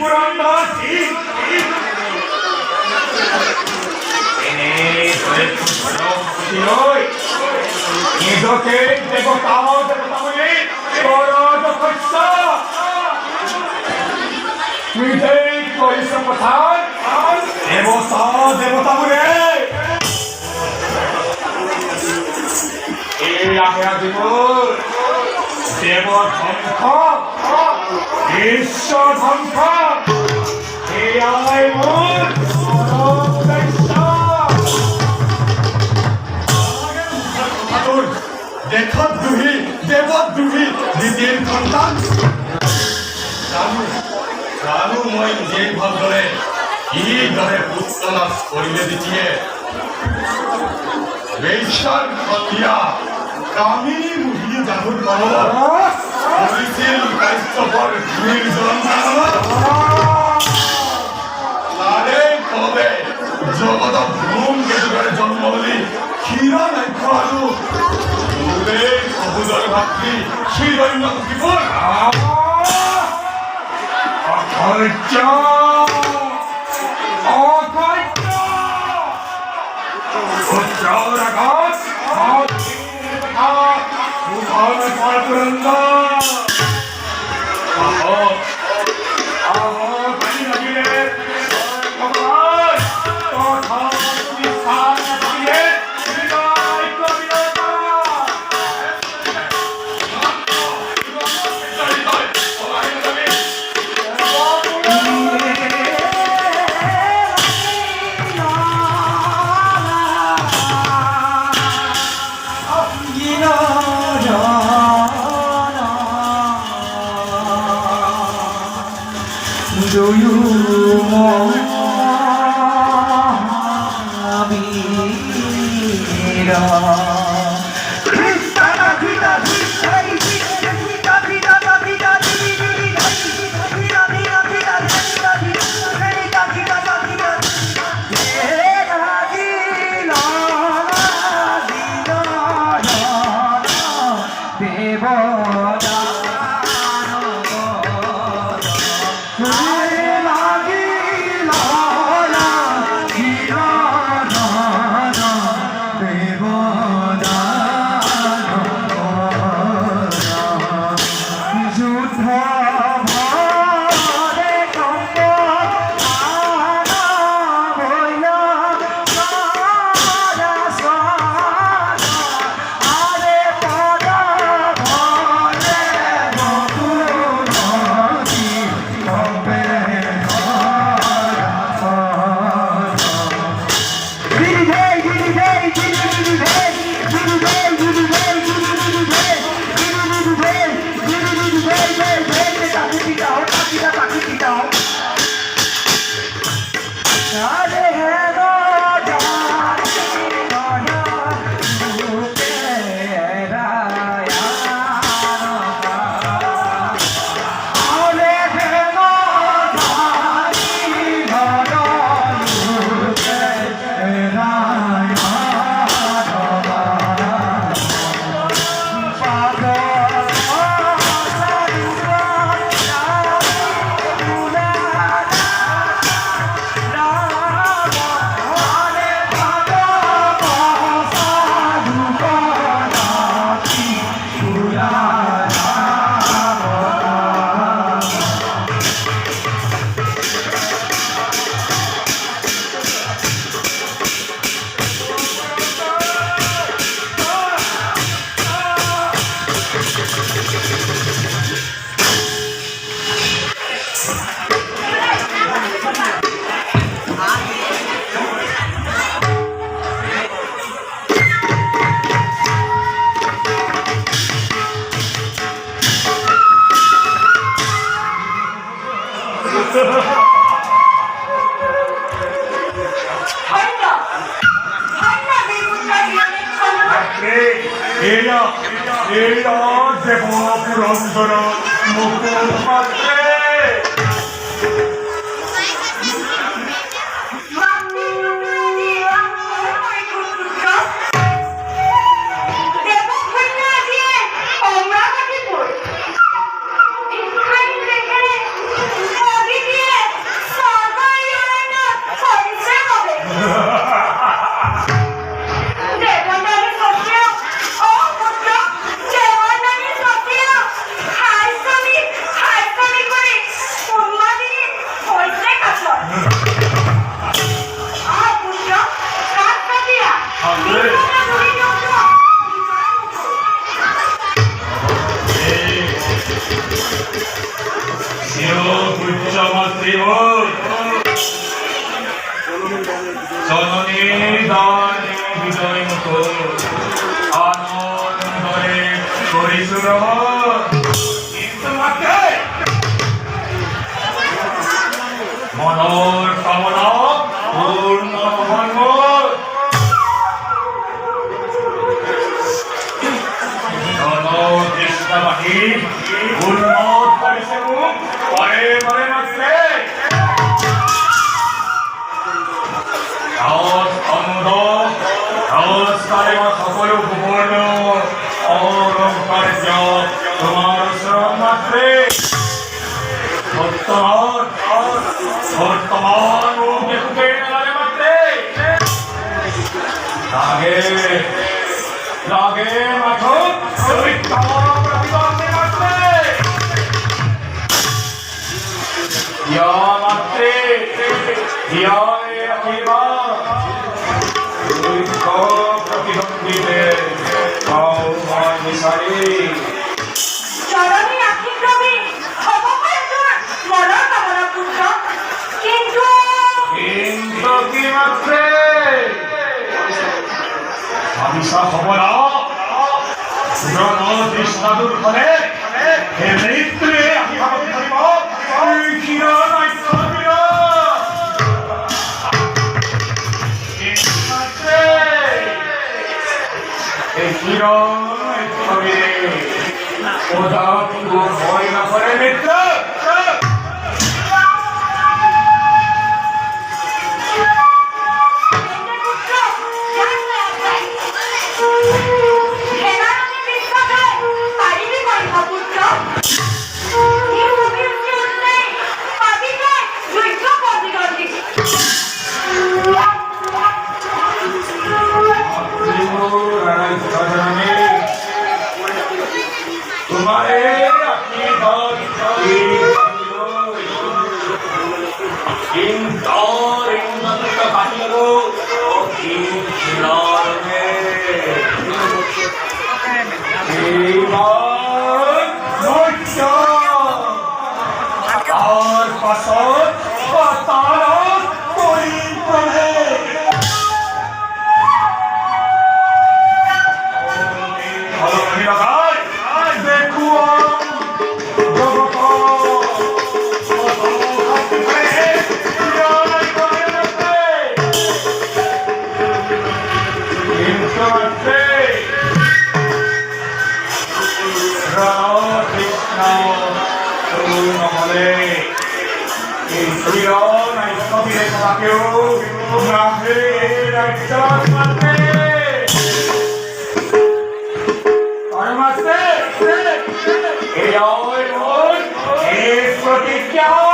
পুরন্দর সিং নিজকে দেবতা দেবতা বলে করজ শস্য নিজেই করিস প্রধান দেবতা দেবতা বলে এই আহেয়া দিব দেব ধ্বংস বিশ্ব ধ্বংস এই আয় মূল দেশদ্রোহী দেবদ্রোহী দ্বিতীয় সন্তান জানো মই যে ভালদৰে কিদৰে পুত্ৰ নাশ কৰিলে দিছিলে বেশ্যাৰ সন্ধিয়া কামিনী বুঢ়ী যাদুৰ কলত কৰিছিল কাশ্যপৰ নিৰ্জন তাৰে ফলতে জগতত ধূম কেতুৰে জন্ম বুলি ক্ষীৰ নাক্য আৰু সবুজৰ ভাতৃ শ্ৰীৰণ্য কৃপৰ অসহ্য অসহ্য উজ্জ্বল আগত Do you want me? দেব পুরন্দর মুখপাত্রে দিয়ে পরে পরে মাত্রে অন্ধ সকল উপবর্ণ অহংকার্য তোমার শ্রম মাত্রে বর্তমান মুখে মাত্রে লাগে লাগে মাথুর প্রতিবন্ধী মাত্রে মাত্রে প্রতিবন্ধীদের জননী আখিক্রমে ক্ষমতার্জুন মনোকামনা পুত্র কিন্তু কিন্তু কি মাত্রে আবিষা খবর দৃষ্টাদুর ফলে হে মৃত্যুরে আমি ভাবতে পারিব কিরণ এই কিরণ ওদা ভয় না করে মিত্র तुम्हारे अपनी बात इंदौर इंदौर का पानी लगो और पसंद बताना कोई पढ़े प्रतिज्ञा